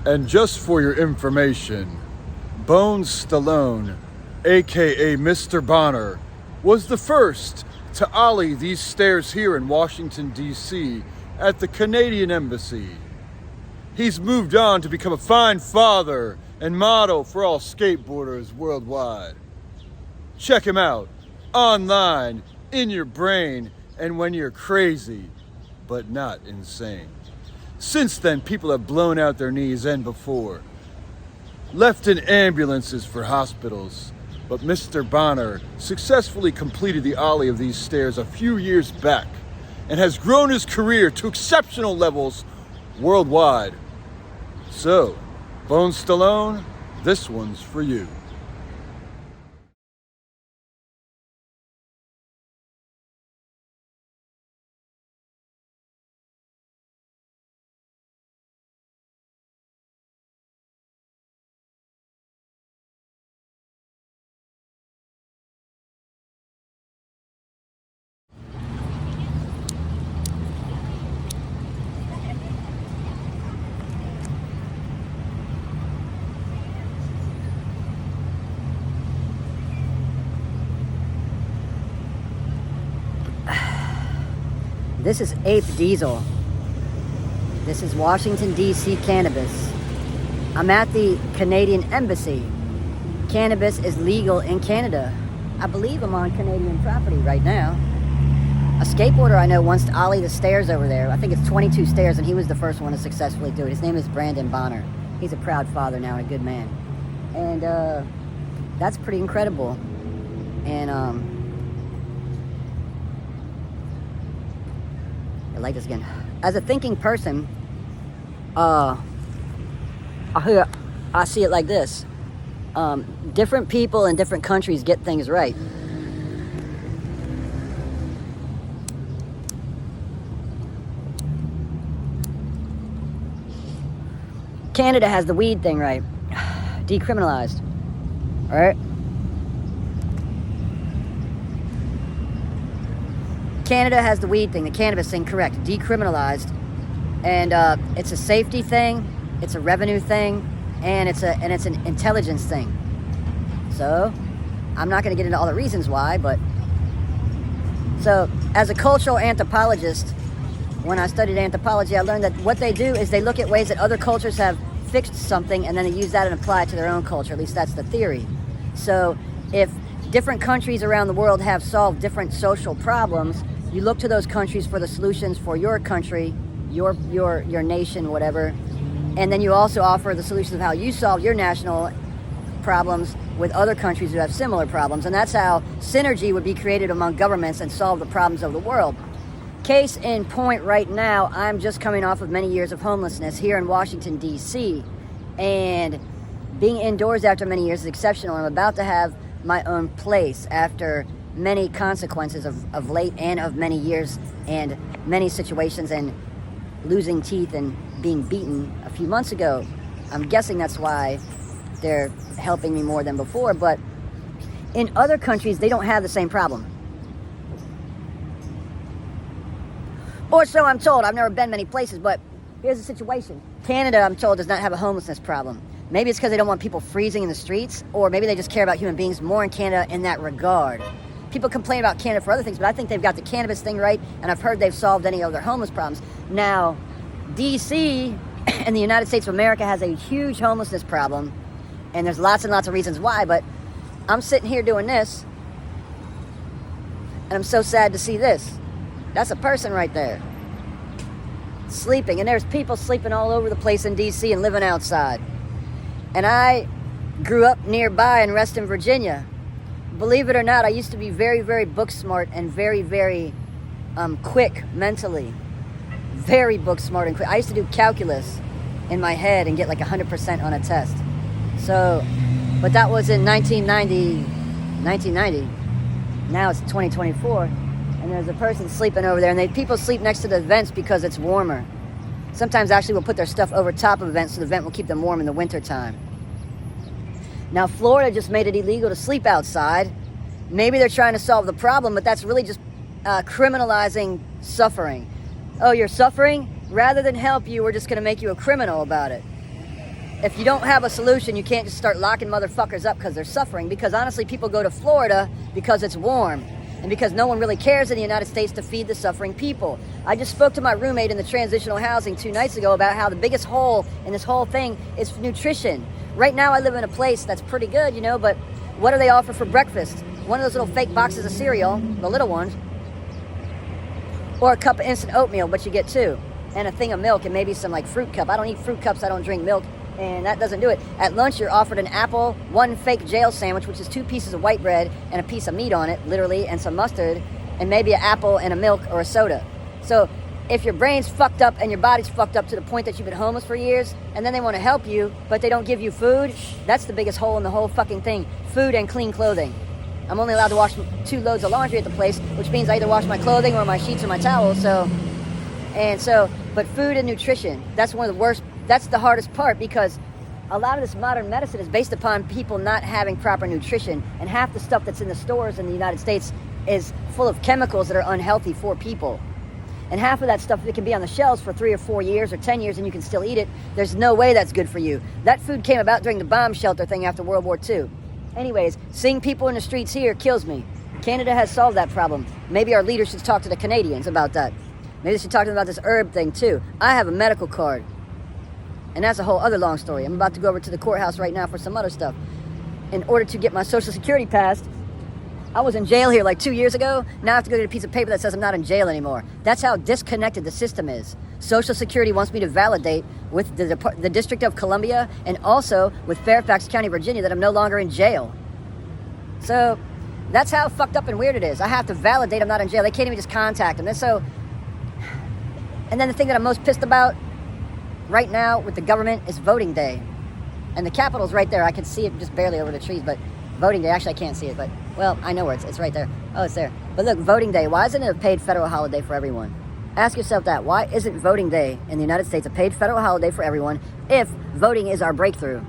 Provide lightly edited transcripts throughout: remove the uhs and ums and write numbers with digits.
And just for your information, Bones Stallone, aka Mr. Bonner, was the first to ollie these stairs here in Washington, D.C. at the Canadian Embassy. He's moved on to become a fine father and model for all skateboarders worldwide. Check him out online, in your brain, and when you're crazy, but not insane. Since then, people have blown out their knees and before, left in ambulances for hospitals, but Mr. Bonner successfully completed the ollie of these stairs a few years back and has grown his career to exceptional levels worldwide. So, Bones Stallone, this one's for you. This is Ape Diesel. This is Washington, D.C. cannabis. I'm at the Canadian Embassy. Cannabis is legal in Canada. I believe I'm on Canadian property right now. A skateboarder I know wants to ollie the stairs over there. I think it's 22 stairs, and he was the first one to successfully do it. His name is Brandon Bonner. He's a proud father now and a good man. And that's pretty incredible. And I like this again. As a thinking person, I see it like this. Different people in different countries get things right. Canada has the weed thing right. Decriminalized. All right? Canada has the weed thing, the cannabis thing, correct, decriminalized, and it's a safety thing, it's a revenue thing, and it's an intelligence thing. So, I'm not going to get into all the reasons why, but so as a cultural anthropologist, when I studied anthropology, I learned that what they do is they look at ways that other cultures have fixed something, and then they use that and apply it to their own culture. At least that's the theory. So, if different countries around the world have solved different social problems, you look to those countries for the solutions for your country, your nation, whatever, and then you also offer the solutions of how you solve your national problems with other countries who have similar problems, and that's how synergy would be created among governments and solve the problems of the world. Case in point right now, I'm just coming off of many years of homelessness here in Washington, D.C., and being indoors after many years is exceptional. I'm about to have my own place after many consequences of late and of many years and many situations and losing teeth and being beaten a few months ago. I'm guessing that's why they're helping me more than before, but in other countries, they don't have the same problem. Or so I'm told. I've never been many places, but here's the situation. Canada, I'm told, does not have a homelessness problem. Maybe it's because they don't want people freezing in the streets, or maybe they just care about human beings more in Canada in that regard. People complain about Canada for other things, but I think they've got the cannabis thing right, and I've heard they've solved any of their homeless problems. Now, D.C. and the United States of America has a huge homelessness problem, and there's lots and lots of reasons why, but I'm sitting here doing this, and I'm so sad to see this. That's a person right there, sleeping, and there's people sleeping all over the place in D.C. and living outside. And I grew up nearby in Reston, Virginia. Believe it or not, I used to be very, very book smart and very, very quick mentally. Very book smart and quick. I used to do calculus in my head and get like 100% on a test. So, but that was in 1990. Now it's 2024, and there's a person sleeping over there, and people sleep next to the vents because it's warmer. Sometimes actually we'll put their stuff over top of the vent so the vent will keep them warm in the wintertime. Now, Florida just made it illegal to sleep outside. Maybe they're trying to solve the problem, but that's really just criminalizing suffering. Oh, you're suffering? Rather than help you, we're just going to make you a criminal about it. if you don't have a solution, you can't just start locking motherfuckers up because they're suffering. Because honestly, people go to Florida because it's warm and because no one really cares in the United States to feed the suffering people. I just spoke to my roommate in the transitional housing 2 nights ago about how the biggest hole in this whole thing is nutrition. Right now, I live in a place that's pretty good, you know, but what do they offer for breakfast? One of those little fake boxes of cereal, the little ones, or a cup of instant oatmeal, but you get 2, and a thing of milk, and maybe some like fruit cup. I don't eat fruit cups, I don't drink milk, and that doesn't do it. At lunch, you're offered an apple, 1 fake jail sandwich, which is 2 pieces of white bread and a piece of meat on it, literally, and some mustard, and maybe an apple and a milk or a soda. So if your brain's fucked up and your body's fucked up to the point that you've been homeless for years, and then they want to help you, but they don't give you food, that's the biggest hole in the whole fucking thing. Food and clean clothing. I'm only allowed to wash 2 loads of laundry at the place, which means I either wash my clothing or my sheets or my towels, but food and nutrition, that's one of the worst, that's the hardest part, because a lot of this modern medicine is based upon people not having proper nutrition, and half the stuff that's in the stores in the United States is full of chemicals that are unhealthy for people. And half of that stuff that can be on the shelves for 3 or 4 years or 10 years and you can still eat it, there's no way that's good for you. That food came about during the bomb shelter thing after World War II. Anyways, seeing people in the streets here kills me. Canada has solved that problem. Maybe our leaders should talk to the Canadians about that. Maybe they should talk to them about this herb thing too. I have a medical card. And that's a whole other long story. I'm about to go over to the courthouse right now for some other stuff. In order to get my Social Security passed, I was in jail here like 2 years ago. Now I have to go get a piece of paper that says I'm not in jail anymore. That's how disconnected the system is. Social Security wants me to validate with the District of Columbia and also with Fairfax County, Virginia, that I'm no longer in jail. So that's how fucked up and weird it is. I have to validate I'm not in jail. They can't even just contact them. And then the thing that I'm most pissed about right now with the government is voting day. And the Capitol's right there. I can see it just barely over the trees, but voting day, actually I can't see it, but, well, I know where it's right there. Oh, it's there. But look, voting day, why isn't it a paid federal holiday for everyone? Ask yourself that. Why isn't voting day in the United States a paid federal holiday for everyone if voting is our breakthrough?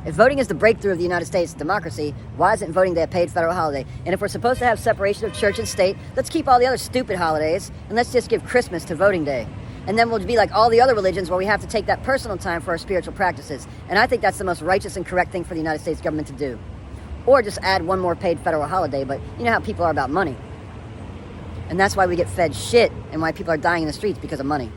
If voting is the breakthrough of the United States democracy, why isn't voting day a paid federal holiday? And if we're supposed to have separation of church and state, let's keep all the other stupid holidays and let's just give Christmas to voting day. And then we'll be like all the other religions where we have to take that personal time for our spiritual practices. And I think that's the most righteous and correct thing for the United States government to do. Or just add 1 more paid federal holiday, but you know how people are about money. And that's why we get fed shit and why people are dying in the streets, because of money.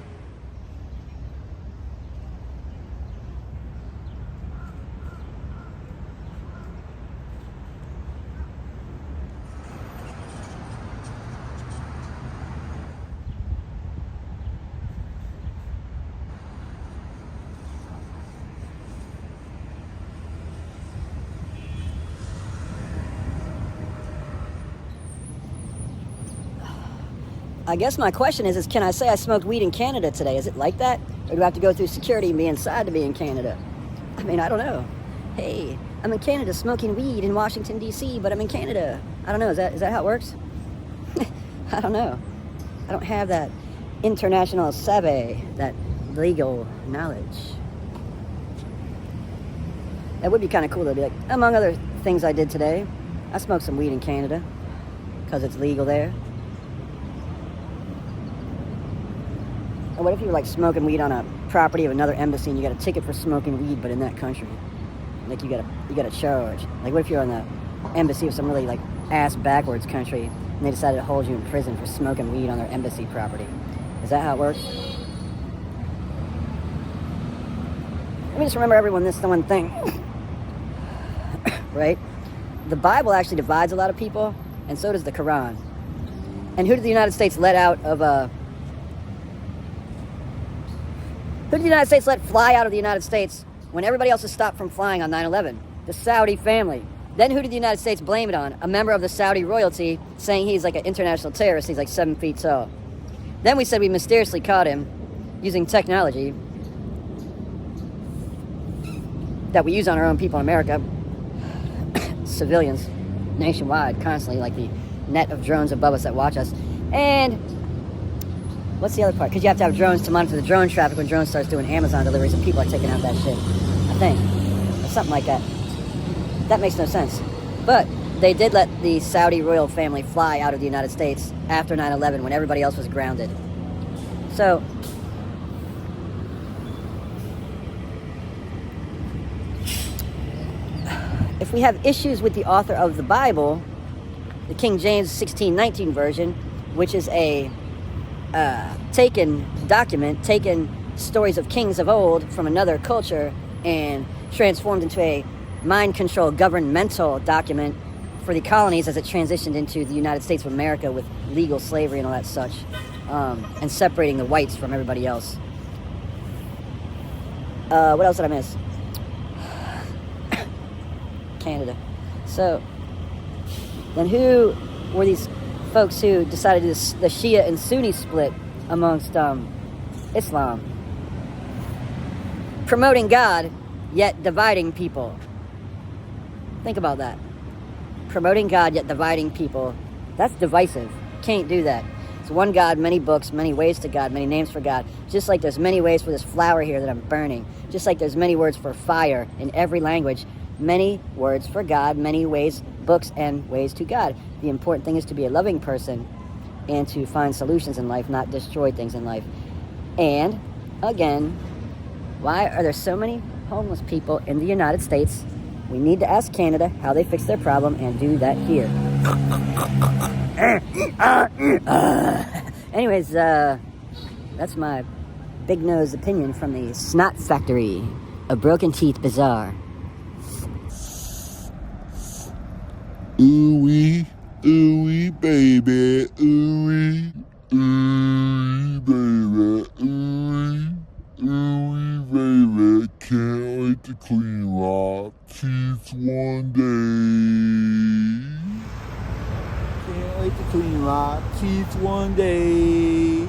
I guess my question is can I say I smoked weed in Canada today? Is it like that? Or do I have to go through security and be inside to be in Canada? I mean, I don't know. Hey, I'm in Canada smoking weed in Washington, D.C., but I'm in Canada. I don't know. Is that how it works? I don't know. I don't have that international savvy, that legal knowledge. That would be kind of cool to be like, among other things I did today, I smoked some weed in Canada because it's legal there. Or what if you were like smoking weed on a property of another embassy and you got a ticket for smoking weed, but in that country? Like you got a charge. Like what if you're on the embassy of some really like ass backwards country and they decided to hold you in prison for smoking weed on their embassy property? Is that how it works? Let me just remember everyone this one thing. Right? The Bible actually divides a lot of people, and so does the Quran. And who did the United States let out of Who did the United States let fly out of the United States when everybody else has stopped from flying on 9/11? The Saudi family. Then who did the United States blame it on? A member of the Saudi royalty, saying he's like an international terrorist. He's like 7 feet tall. Then we said we mysteriously caught him using technology that we use on our own people in America. Civilians nationwide, constantly, like the net of drones above us that watch us. And what's the other part? Because you have to have drones to monitor the drone traffic when drones starts doing Amazon deliveries and people are taking out that shit. I think. Or something like that. That makes no sense. But they did let the Saudi royal family fly out of the United States after 9/11 when everybody else was grounded. So if we have issues with the author of the Bible, the King James 1619 version, which is a taken stories of kings of old from another culture and transformed into a mind-controlled governmental document for the colonies as it transitioned into the United States of America with legal slavery and all that such, and separating the whites from everybody else. What else did I miss? Canada. So, then who were these folks who decided to do the Shia and Sunni split amongst Islam? Promoting God, yet dividing people. Think about that. Promoting God, yet dividing people. That's divisive. Can't do that. It's one God, many books, many ways to God, many names for God. Just like there's many ways for this flower here that I'm burning. Just like there's many words for fire in every language. Many words for God, many ways, books, and ways to God. The important thing is to be a loving person and to find solutions in life, not destroy things in life. And, again, why are there so many homeless people in the United States? We need to ask Canada how they fix their problem and do that here. Anyways, that's my big nose opinion from the Snot Factory, a Broken Teeth Bazaar. Ooh-wee, ooh-wee, baby, ooh-wee, ooh-wee, baby, ooh-wee, ooh-wee, baby, can't wait to clean my teeth one day. Can't wait to clean my teeth one day.